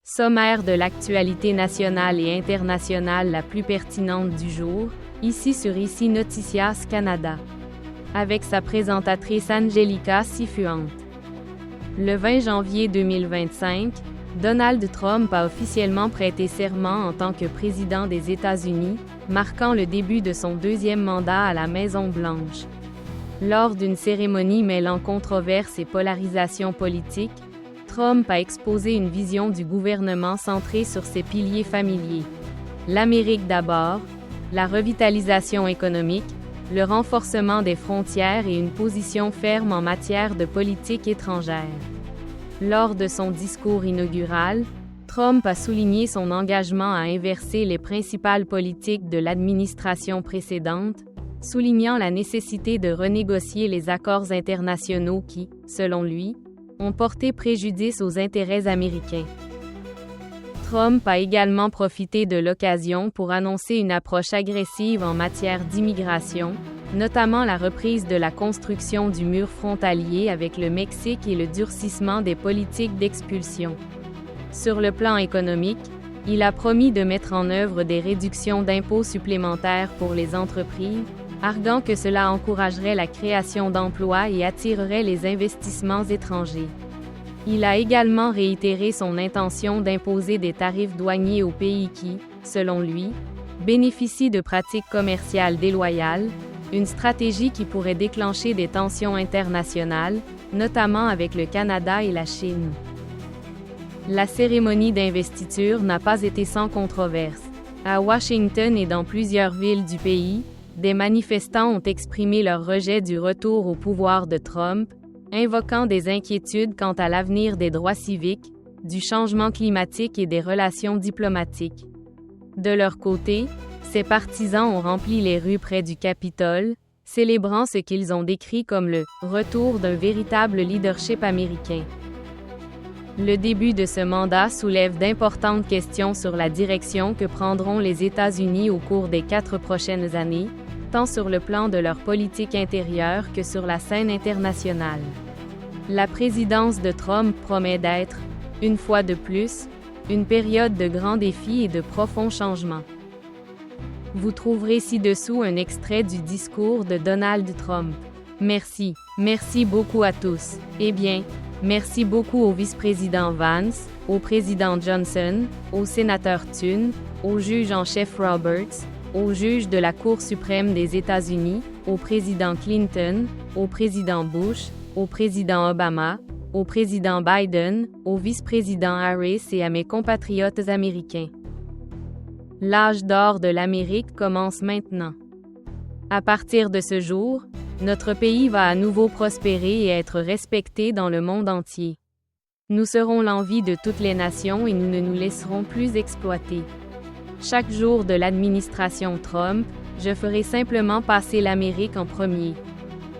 Sommaire de l'actualité nationale et internationale la plus pertinente du jour, ici sur Ici Noticias Canada. Avec sa présentatrice Angelica Sifuente. Le 20 janvier 2025, Donald Trump a officiellement prêté serment en tant que président des États-Unis, marquant le début de son deuxième mandat à la Maison-Blanche. Lors d'une cérémonie mêlant controverses et polarisation politique, Trump a exposé une vision du gouvernement centrée sur ses piliers familiers. L'Amérique d'abord, la revitalisation économique, le renforcement des frontières et une position ferme en matière de politique étrangère. Lors de son discours inaugural, Trump a souligné son engagement à inverser les principales politiques de l'administration précédente, soulignant la nécessité de renégocier les accords internationaux qui, selon lui, ont porté préjudice aux intérêts américains. Trump a également profité de l'occasion pour annoncer une approche agressive en matière d'immigration, notamment la reprise de la construction du mur frontalier avec le Mexique et le durcissement des politiques d'expulsion. Sur le plan économique, il a promis de mettre en œuvre des réductions d'impôts supplémentaires pour les entreprises, arguant que cela encouragerait la création d'emplois et attirerait les investissements étrangers. Il a également réitéré son intention d'imposer des tarifs douaniers aux pays qui, selon lui, bénéficient de pratiques commerciales déloyales, une stratégie qui pourrait déclencher des tensions internationales, notamment avec le Canada et la Chine. La cérémonie d'investiture n'a pas été sans controverse. À Washington et dans plusieurs villes du pays, des manifestants ont exprimé leur rejet du retour au pouvoir de Trump, invoquant des inquiétudes quant à l'avenir des droits civiques, du changement climatique et des relations diplomatiques. De leur côté, ces partisans ont rempli les rues près du Capitole, célébrant ce qu'ils ont décrit comme le « retour d'un véritable leadership américain ». Le début de ce mandat soulève d'importantes questions sur la direction que prendront les États-Unis au cours des 4 prochaines années, tant sur le plan de leur politique intérieure que sur la scène internationale. La présidence de Trump promet d'être, une fois de plus, une période de grands défis et de profonds changements. Vous trouverez ci-dessous un extrait du discours de Donald Trump. Merci. Merci beaucoup à tous. Eh bien, merci beaucoup au vice-président Vance, au président Johnson, au sénateur Thune, au juge en chef Roberts, au juge de la Cour suprême des États-Unis, au président Clinton, au président Bush, au président Obama, au président Biden, au vice-président Harris et à mes compatriotes américains. L'âge d'or de l'Amérique commence maintenant. À partir de ce jour, notre pays va à nouveau prospérer et être respecté dans le monde entier. Nous serons l'envie de toutes les nations et nous ne nous laisserons plus exploiter. Chaque jour de l'administration Trump, je ferai simplement passer l'Amérique en premier.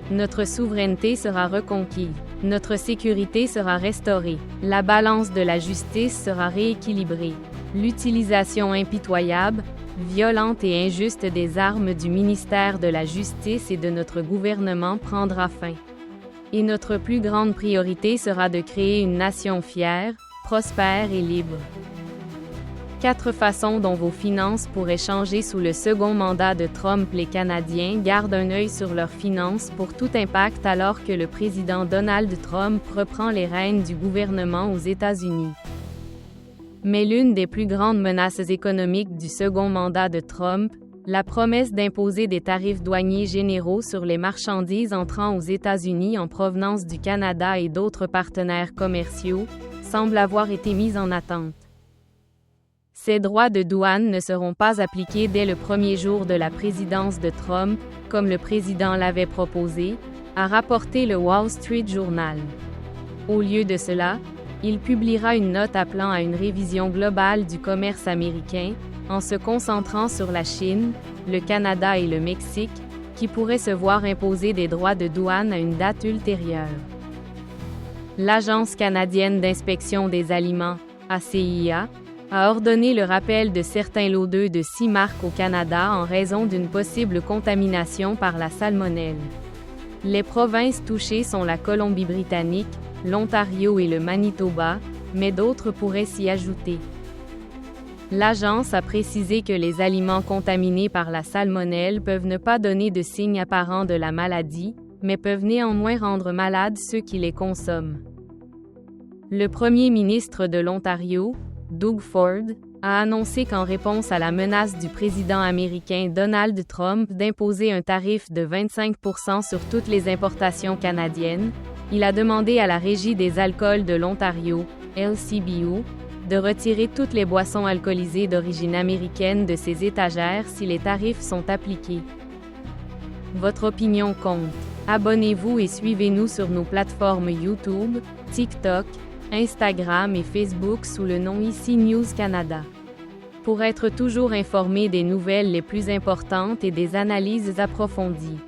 Notre souveraineté sera reconquise. Notre sécurité sera restaurée. La balance de la justice sera rééquilibrée. L'utilisation impitoyable, violente et injuste des armes du ministère de la Justice et de notre gouvernement prendra fin. Et notre plus grande priorité sera de créer une nation fière, prospère et libre. 4 façons dont vos finances pourraient changer sous le second mandat de Trump. Les Canadiens gardent un œil sur leurs finances pour tout impact alors que le président Donald Trump reprend les rênes du gouvernement aux États-Unis. Mais l'une des plus grandes menaces économiques du second mandat de Trump, la promesse d'imposer des tarifs douaniers généraux sur les marchandises entrant aux États-Unis en provenance du Canada et d'autres partenaires commerciaux, semble avoir été mise en attente. Ces droits de douane ne seront pas appliqués dès le premier jour de la présidence de Trump, comme le président l'avait proposé, a rapporté le Wall Street Journal. Au lieu de cela, il publiera une note appelant à une révision globale du commerce américain, en se concentrant sur la Chine, le Canada et le Mexique, qui pourraient se voir imposer des droits de douane à une date ultérieure. L'Agence canadienne d'inspection des aliments, ACIA, a ordonné le rappel de certains lots d'œufs de 6 marques au Canada en raison d'une possible contamination par la salmonelle. Les provinces touchées sont la Colombie-Britannique, l'Ontario et le Manitoba, mais d'autres pourraient s'y ajouter. L'agence a précisé que les aliments contaminés par la salmonelle peuvent ne pas donner de signes apparents de la maladie, mais peuvent néanmoins rendre malades ceux qui les consomment. Le premier ministre de l'Ontario, Doug Ford, a annoncé qu'en réponse à la menace du président américain Donald Trump d'imposer un tarif de 25% sur toutes les importations canadiennes, il a demandé à la Régie des alcools de l'Ontario, LCBO, de retirer toutes les boissons alcoolisées d'origine américaine de ses étagères si les tarifs sont appliqués. Votre opinion compte. Abonnez-vous et suivez-nous sur nos plateformes YouTube, TikTok, Instagram et Facebook sous le nom ICI News Canada. Pour être toujours informé des nouvelles les plus importantes et des analyses approfondies.